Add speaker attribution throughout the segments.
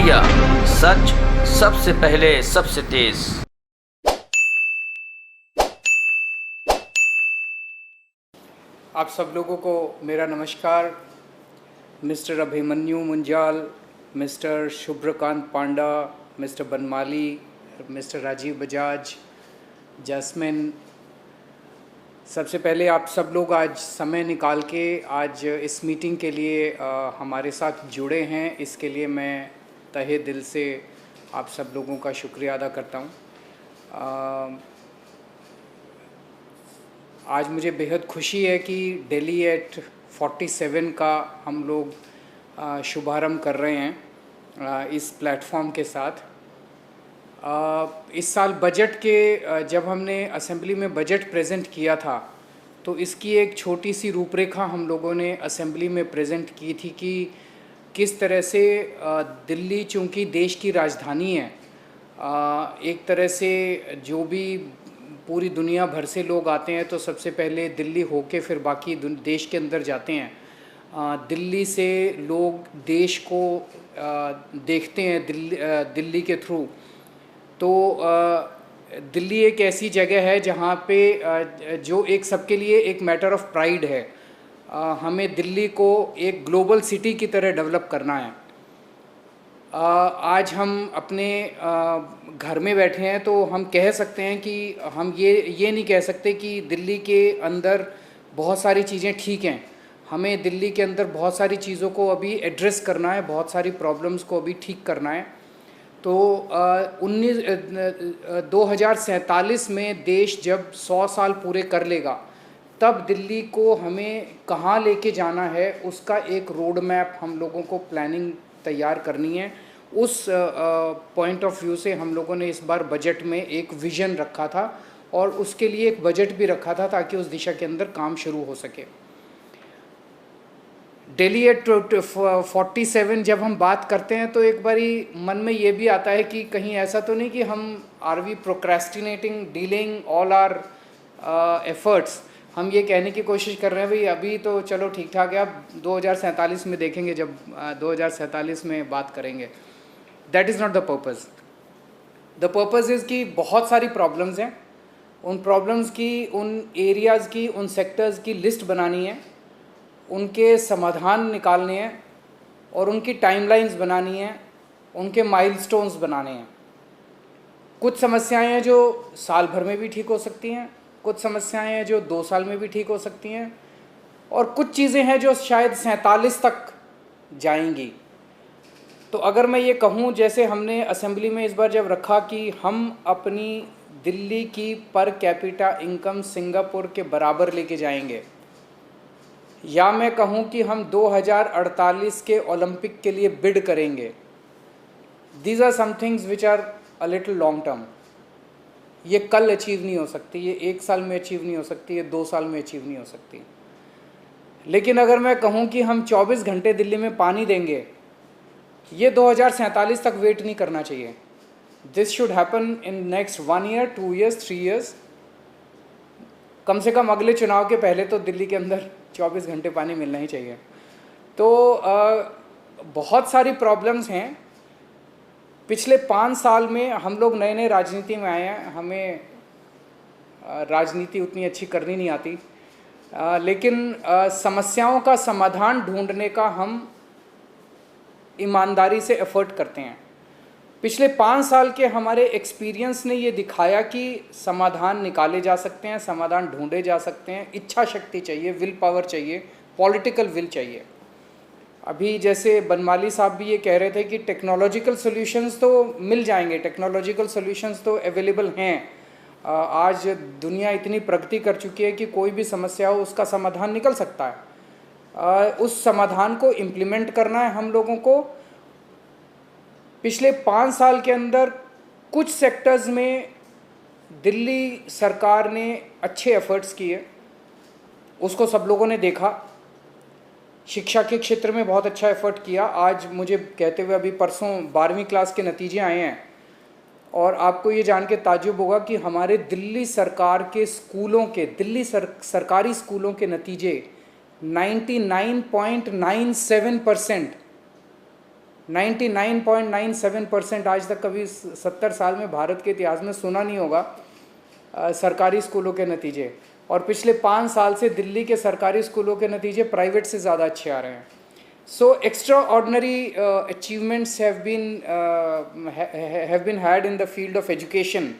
Speaker 1: India, सच सबसे पहले सबसे तेज।
Speaker 2: आप सब लोगों को मेरा नमस्कार। Mister Abhimanyu Munjal, mister Shubhrakant Panda, mister Banmali, mister Rajiv Bajaj, Jasmine, सबसे पहले आप सब लोग आज समय निकाल के आज इस मीटिंग के लिए हमारे साथ जुड़े हैं, इसके लिए मैं तहे दिल से आप सब लोगों का शुक्रिया अदा करता हूँ। आज मुझे बेहद खुशी है कि दिल्ली एट 47 का हम लोग शुभारंभ कर रहे हैं इस प्लेटफॉर्म के साथ। इस साल बजट के जब हमने असेंबली में बजट प्रेजेंट किया था तो इसकी एक छोटी सी रूपरेखा हम लोगों ने असेंबली में प्रेजेंट की थी कि किस तरह से दिल्ली चूँकि देश की राजधानी है, एक तरह से जो भी पूरी दुनिया भर से लोग आते हैं तो सबसे पहले दिल्ली होके फिर बाकी देश के अंदर जाते हैं। दिल्ली से लोग देश को देखते हैं दिल्ली के थ्रू। तो दिल्ली एक ऐसी जगह है जहाँ पे जो एक सबके लिए एक मैटर ऑफ प्राइड है। हमें दिल्ली को एक ग्लोबल सिटी की तरह डेवलप करना है। आज हम अपने घर में बैठे हैं तो हम कह सकते हैं कि हम ये नहीं कह सकते कि दिल्ली के अंदर बहुत सारी चीज़ें ठीक हैं। हमें दिल्ली के अंदर बहुत सारी चीज़ों को अभी एड्रेस करना है, बहुत सारी प्रॉब्लम्स को अभी ठीक करना है। तो 2047 में देश जब 100 साल पूरे कर लेगा तब दिल्ली को हमें कहाँ लेके जाना है उसका एक रोड मैप हम लोगों को प्लानिंग तैयार करनी है। उस पॉइंट ऑफ व्यू से हम लोगों ने इस बार बजट में एक विज़न रखा था और उसके लिए एक बजट भी रखा था ताकि उस दिशा के अंदर काम शुरू हो सके। दिल्ली एट 47 जब हम बात करते हैं तो एक बारी मन में ये भी आता है कि कहीं ऐसा तो नहीं कि हम are we procrastinating dealing all our efforts. हम ये कहने की कोशिश कर रहे हैं भाई अभी तो चलो ठीक ठाक है, अब 2047 में देखेंगे, जब 2047 में बात करेंगे। That is not the purpose. The purpose is कि बहुत सारी प्रॉब्लम्स हैं, उन प्रॉब्लम्स की, उन एरियाज़ की, उन सेक्टर्स की लिस्ट बनानी है, उनके समाधान निकालने हैं और उनकी टाइमलाइंस बनानी है, उनके माइलस्टोन्स बनाने हैं। कुछ समस्याएं हैं जो साल भर में भी ठीक हो सकती हैं, कुछ समस्याएं हैं जो 2 साल में भी ठीक हो सकती हैं और कुछ चीज़ें हैं जो शायद 47 तक जाएंगी। तो अगर मैं ये कहूँ, जैसे हमने असेंबली में इस बार जब रखा कि हम अपनी दिल्ली की पर कैपिटा इनकम सिंगापुर के बराबर लेके जाएंगे, या मैं कहूँ कि हम 2048 के ओलंपिक के लिए बिड करेंगे, these are some things which are a little long term. ये कल अचीव नहीं हो सकती, ये 1 साल में अचीव नहीं हो सकती, ये 2 साल में अचीव नहीं हो सकती। लेकिन अगर मैं कहूँ कि हम 24 घंटे दिल्ली में पानी देंगे, ये 2047 तक वेट नहीं करना चाहिए। This should happen in next 1 year, 2 years, 3 years. कम से कम अगले चुनाव के पहले तो दिल्ली के अंदर 24 घंटे पानी मिलना ही चाहिए। तो बहुत सारी प्रॉब्लम्स हैं। पिछले 5 साल में हम लोग नए नए राजनीति में आए हैं, हमें राजनीति उतनी अच्छी करनी नहीं आती, लेकिन समस्याओं का समाधान ढूंढने का हम ईमानदारी से एफर्ट करते हैं। पिछले 5 साल के हमारे एक्सपीरियंस ने ये दिखाया कि समाधान निकाले जा सकते हैं, समाधान ढूंढे जा सकते हैं। इच्छा शक्ति चाहिए, विल पावर चाहिए, पॉलिटिकल विल चाहिए। अभी जैसे बनमाली साहब भी ये कह रहे थे कि टेक्नोलॉजिकल सॉल्यूशंस तो मिल जाएंगे, टेक्नोलॉजिकल सॉल्यूशंस तो अवेलेबल हैं। आज दुनिया इतनी प्रगति कर चुकी है कि कोई भी समस्या हो उसका समाधान निकल सकता है। उस समाधान को इम्प्लीमेंट करना है हम लोगों को। पिछले 5 साल के अंदर कुछ सेक्टर्स में दिल्ली सरकार ने अच्छे एफर्ट्स किए, उसको सब लोगों ने देखा। शिक्षा के क्षेत्र में बहुत अच्छा एफर्ट किया। आज मुझे कहते हुए अभी परसों 12वीं क्लास के नतीजे आए हैं और आपको ये जान के ताज्जुब होगा कि हमारे दिल्ली सरकार के स्कूलों के, दिल्ली सरकारी स्कूलों के नतीजे 99.97% 99.97% आज तक कभी 70 साल में भारत के इतिहास में सुना नहीं होगा सरकारी स्कूलों के नतीजे। और पिछले 5 साल से दिल्ली के सरकारी स्कूलों के नतीजे प्राइवेट से ज़्यादा अच्छे आ रहे हैं। So extraordinary achievements have been had in the field of education.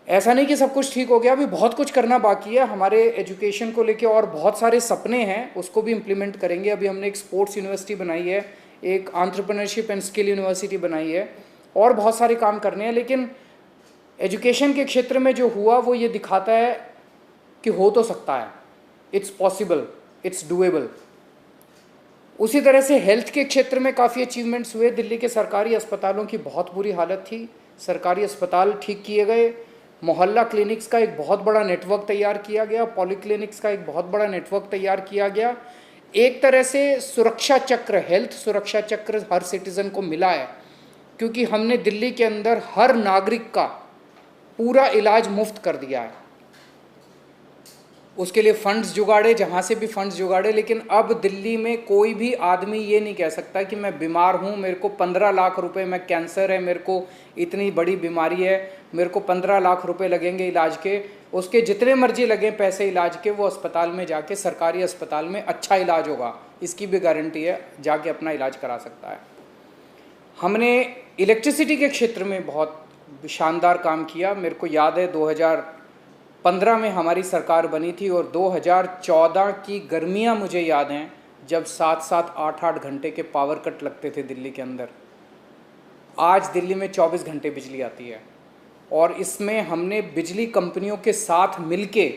Speaker 2: ऐसा नहीं कि सब कुछ ठीक हो गया, अभी बहुत कुछ करना बाकी है। हमारे एजुकेशन को लेके और बहुत सारे सपने हैं, उसको भी इम्प्लीमेंट करेंगे। अभी हमने एक स्पोर्ट्स यूनिवर्सिटी बनाई है, एक एंटरप्रेन्योरशिप एंड स्किल यूनिवर्सिटी बनाई है, और बहुत सारे काम करने हैं। लेकिन एजुकेशन के क्षेत्र में जो हुआ वो ये दिखाता है कि हो तो सकता है, इट्स पॉसिबल, इट्स डूएबल। उसी तरह से हेल्थ के क्षेत्र में काफ़ी अचीवमेंट्स हुए। दिल्ली के सरकारी अस्पतालों की बहुत बुरी हालत थी, सरकारी अस्पताल ठीक किए गए। मोहल्ला क्लिनिक्स का एक बहुत बड़ा नेटवर्क तैयार किया गया, पॉलीक्लिनिक्स का एक बहुत बड़ा नेटवर्क तैयार किया गया। एक तरह से सुरक्षा चक्र, हेल्थ सुरक्षा चक्र हर सिटीज़न को मिला है, क्योंकि हमने दिल्ली के अंदर हर नागरिक का पूरा इलाज मुफ्त कर दिया है। उसके लिए फंड्स जुगाड़े, जहाँ से भी फंड्स जुगाड़े, लेकिन अब दिल्ली में कोई भी आदमी ये नहीं कह सकता कि मैं बीमार हूँ, मेरे को 15 लाख रुपए, मैं कैंसर है, मेरे को इतनी बड़ी बीमारी है, मेरे को 15 लाख रुपए लगेंगे इलाज के। उसके जितने मर्जी लगें पैसे इलाज के, वो अस्पताल में जाके, सरकारी अस्पताल में अच्छा इलाज होगा, इसकी भी गारंटी है, जाके अपना इलाज करा सकता है। हमने इलेक्ट्रिसिटी के क्षेत्र में बहुत शानदार काम किया। मेरे को याद है 2015 में हमारी सरकार बनी थी, और 2014 की गर्मियां मुझे याद हैं, जब 7-7, 8-8 घंटे के पावर कट लगते थे दिल्ली के अंदर। आज दिल्ली में 24 घंटे बिजली आती है, और इसमें हमने बिजली कंपनियों के साथ मिलके,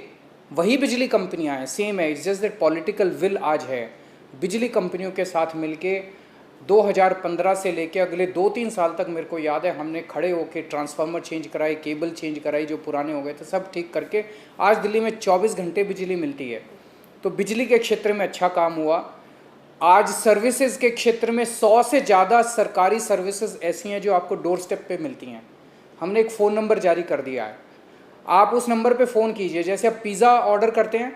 Speaker 2: वही बिजली कंपनियां हैं, सेम है, it's just that political will आज है। बिजली कंपनियों के साथ मिलके 2015 से लेके अगले 2-3 साल तक मेरे को याद है, हमने खड़े होके ट्रांसफार्मर चेंज कराए, केबल चेंज कराई जो पुराने हो गए थे, सब ठीक करके आज दिल्ली में 24 घंटे बिजली मिलती है। तो बिजली के क्षेत्र में अच्छा काम हुआ। आज सर्विसेज के क्षेत्र में 100 से ज़्यादा सरकारी सर्विसेज ऐसी हैं जो आपको डोर स्टेप पे मिलती हैं। हमने एक फ़ोन नंबर जारी कर दिया है, आप उस नंबर पे फ़ोन कीजिए। जैसे आप पिज़्ज़ा ऑर्डर करते हैं,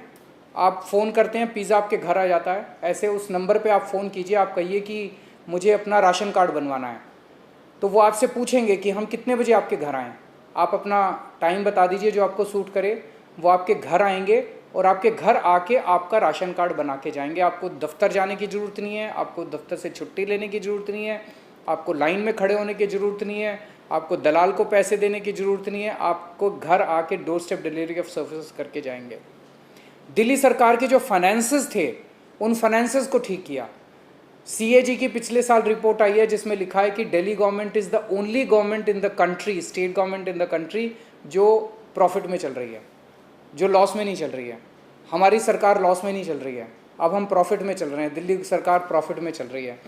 Speaker 2: आप फ़ोन करते हैं, पिज़्ज़ा आपके घर आ जाता है, ऐसे उस नंबर पे आप फ़ोन कीजिए, आप कहिए कि मुझे अपना राशन कार्ड बनवाना है, तो वो आपसे पूछेंगे कि हम कितने बजे आपके घर आएँ। आप अपना टाइम बता दीजिए जो आपको सूट करे, वो आपके घर आएंगे और आपके घर आके आपका राशन कार्ड बना के जाएंगे। आपको दफ्तर जाने की ज़रूरत नहीं है, आपको दफ्तर से छुट्टी लेने की ज़रूरत नहीं है, आपको लाइन में खड़े होने की ज़रूरत नहीं है, आपको दलाल को पैसे देने की ज़रूरत नहीं है, आपको घर आके door step delivery of services करके जाएंगे। दिल्ली सरकार के जो फाइनेंसेस थे, उन फाइनेंसेस को ठीक किया। CAG की पिछले साल रिपोर्ट आई है जिसमें लिखा है कि Delhi government is the only government in the country, state government in the country, जो प्रॉफिट में चल रही है, जो लॉस में नहीं चल रही है। हमारी सरकार लॉस में नहीं चल रही है, अब हम प्रॉफिट में चल रहे हैं, दिल्ली सरकार प्रॉफिट में चल रही है।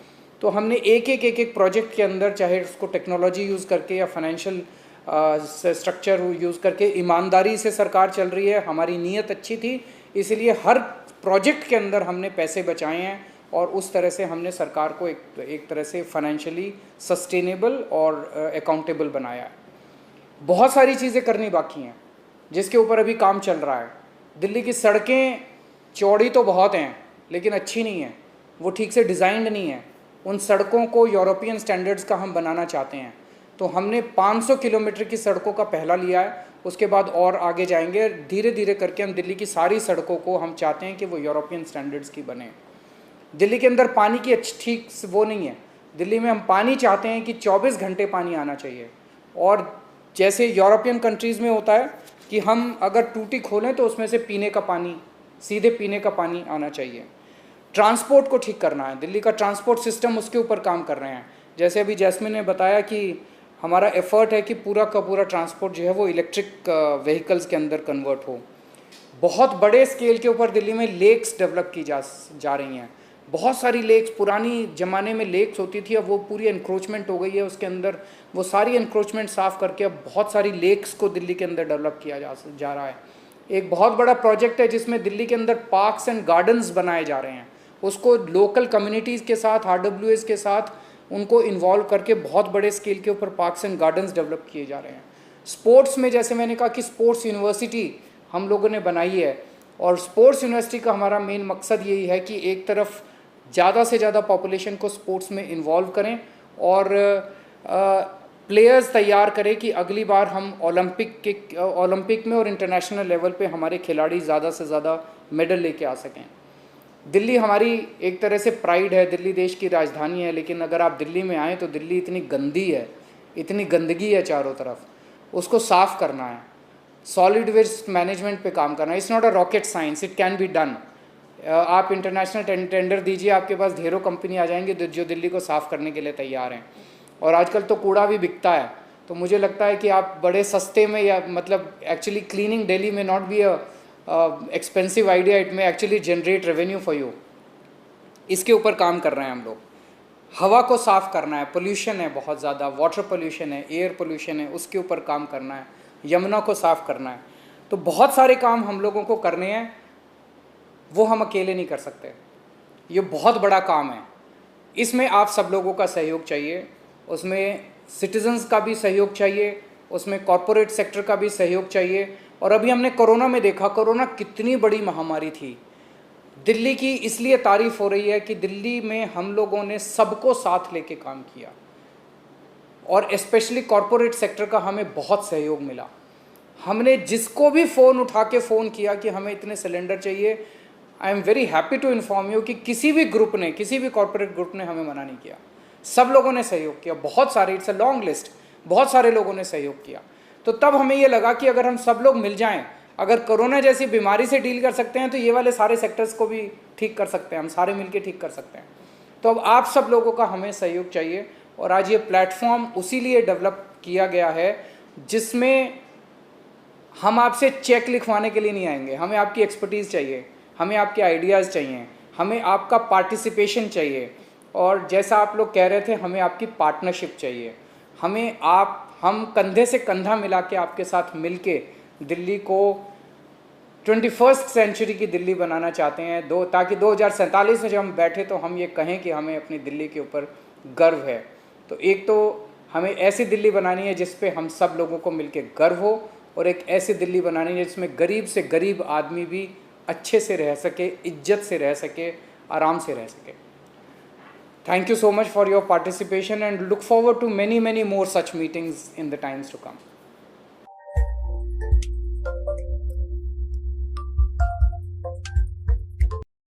Speaker 2: तो हमने एक प्रोजेक्ट के अंदर, चाहे उसको टेक्नोलॉजी यूज़ करके या फाइनेंशियल स्ट्रक्चर यूज़ करके, ईमानदारी से सरकार चल रही है। हमारी नीयत अच्छी थी, इसलिए हर प्रोजेक्ट के अंदर हमने पैसे बचाए हैं, और उस तरह से हमने सरकार को एक तरह से फाइनेंशियली सस्टेनेबल और अकाउंटेबल बनाया है। बहुत सारी चीज़ें करनी बाकी हैं जिसके ऊपर अभी काम चल रहा है। दिल्ली की सड़कें चौड़ी तो बहुत हैं लेकिन अच्छी नहीं हैं, वो ठीक से डिज़ाइंड नहीं है। उन सड़कों को यूरोपियन स्टैंडर्ड्स का हम बनाना चाहते हैं, तो हमने 500 किलोमीटर की सड़कों का पहला लिया है, उसके बाद और आगे जाएंगे। धीरे धीरे करके हम दिल्ली की सारी सड़कों को हम चाहते हैं कि वो यूरोपियन स्टैंडर्ड्स की बने। दिल्ली के अंदर पानी की ठीक वो नहीं है। दिल्ली में हम पानी चाहते हैं कि 24 घंटे पानी आना चाहिए, और जैसे यूरोपियन कंट्रीज़ में होता है कि हम अगर टूटी खोलें तो उसमें से पीने का पानी, सीधे पीने का पानी आना चाहिए। ट्रांसपोर्ट को ठीक करना है, दिल्ली का ट्रांसपोर्ट सिस्टम, उसके ऊपर काम कर रहे हैं। जैसे अभी जैस्मिन ने बताया कि हमारा एफर्ट है कि पूरा का पूरा ट्रांसपोर्ट जो है वो इलेक्ट्रिक व्हीकल्स के अंदर कन्वर्ट हो। बहुत बड़े स्केल के ऊपर दिल्ली में लेक्स डेवलप की जा रही हैं। बहुत सारी लेक्स, पुरानी ज़माने में लेक्स होती थी, अब वो पूरी एनक्रोचमेंट हो गई है उसके अंदर। वो सारी एनक्रोचमेंट साफ़ करके अब बहुत सारी लेक्स को दिल्ली के अंदर डेवलप किया जा रहा है। एक बहुत बड़ा प्रोजेक्ट है जिसमें दिल्ली के अंदर पार्क्स एंड गार्डन्स बनाए जा रहे हैं। उसको लोकल कम्युनिटीज़ के साथ, RWAs के साथ उनको इन्वॉल्व करके बहुत बड़े स्केल के ऊपर पार्क्स एंड गार्डन्स डेवलप किए जा रहे हैं। स्पोर्ट्स में जैसे मैंने कहा कि स्पोर्ट्स यूनिवर्सिटी हम लोगों ने बनाई है, और स्पोर्ट्स यूनिवर्सिटी का हमारा मेन मकसद यही है कि एक तरफ ज़्यादा से ज़्यादा पॉपुलेशन को स्पोर्ट्स में इन्वॉल्व करें और प्लेयर्स तैयार करें कि अगली बार हम ओलंपिक में और इंटरनेशनल लेवल पे हमारे खिलाड़ी ज़्यादा से ज़्यादा मेडल लेके आ सकें। दिल्ली हमारी एक तरह से प्राइड है, दिल्ली देश की राजधानी है, लेकिन अगर आप दिल्ली में आएँ तो दिल्ली इतनी गंदी है, इतनी गंदगी है चारों तरफ, उसको साफ़ करना है, सॉलिड वेस्ट मैनेजमेंट पे काम करना है। It's not a rocket science, it can be done. आप इंटरनेशनल टेंडर दीजिए, आपके पास ढेरों कंपनी आ जाएंगी जो दिल्ली को साफ़ करने के लिए तैयार हैं। और आजकल तो कूड़ा भी बिकता है, तो मुझे लगता है कि आप बड़े सस्ते में, या मतलब एक्चुअली क्लीनिंग दिल्ली में not be a expensive idea, it में actually generate revenue for you. इसके ऊपर काम कर रहे हैं हम लोग। हवा को साफ़ करना है, पोल्यूशन है बहुत ज़्यादा, वाटर पोल्यूशन है, एयर पोल्यूशन है, उसके ऊपर काम करना है, यमुना को साफ़ करना है। तो बहुत सारे काम हम लोगों को करने हैं, वो हम अकेले नहीं कर सकते, ये बहुत बड़ा काम है। इसमें आप सब लोगों का सहयोग चाहिए, उसमें सिटीजन्स का भी सहयोग चाहिए, उसमें कॉरपोरेट सेक्टर का भी सहयोग चाहिए। और अभी हमने कोरोना में देखा, कोरोना कितनी बड़ी महामारी थी। दिल्ली की इसलिए तारीफ़ हो रही है कि दिल्ली में हम लोगों ने सबको साथ लेके काम किया, और स्पेशली कॉरपोरेट सेक्टर का हमें बहुत सहयोग मिला। हमने जिसको भी फ़ोन उठा के फ़ोन किया कि हमें इतने सिलेंडर चाहिए, I am very happy to inform you कि किसी भी ग्रुप ने, किसी भी कॉरपोरेट ग्रुप ने हमें मना नहीं किया। सब लोगों ने सहयोग किया, बहुत सारे, इट्स अ लॉन्ग लिस्ट, बहुत सारे लोगों ने सहयोग किया। तो तब हमें ये लगा कि अगर हम सब लोग मिल जाएं, अगर कोरोना जैसी बीमारी से डील कर सकते हैं तो ये वाले सारे सेक्टर्स को भी ठीक कर सकते हैं, हम सारे मिलके ठीक कर सकते हैं। तो अब आप सब लोगों का हमें सहयोग चाहिए, और आज ये प्लेटफॉर्म उसी लिए डेवलप किया गया है जिसमें हम आपसे चेक लिखवाने के लिए नहीं आएंगे, हमें आपकी एक्सपर्टीज़ चाहिए, हमें आपके आइडियाज़ चाहिए, हमें आपका पार्टिसिपेशन चाहिए, और जैसा आप लोग कह रहे थे, हमें आपकी पार्टनरशिप चाहिए। हम कंधे से कंधा मिला के आपके साथ मिल के दिल्ली को 21st सेंचुरी की दिल्ली बनाना चाहते हैं, ताकि 2047 में जब हम बैठे तो हम ये कहें कि हमें अपनी दिल्ली के ऊपर गर्व है। तो एक तो हमें ऐसी दिल्ली बनानी है जिस पे हम सब लोगों को मिलके गर्व हो, और एक ऐसी दिल्ली बनानी है जिसमें गरीब से गरीब आदमी भी अच्छे से रह सके, इज्जत से रह सके, आराम से रह सके। Thank you so much for your participation, and look forward to many more such meetings in the times to come.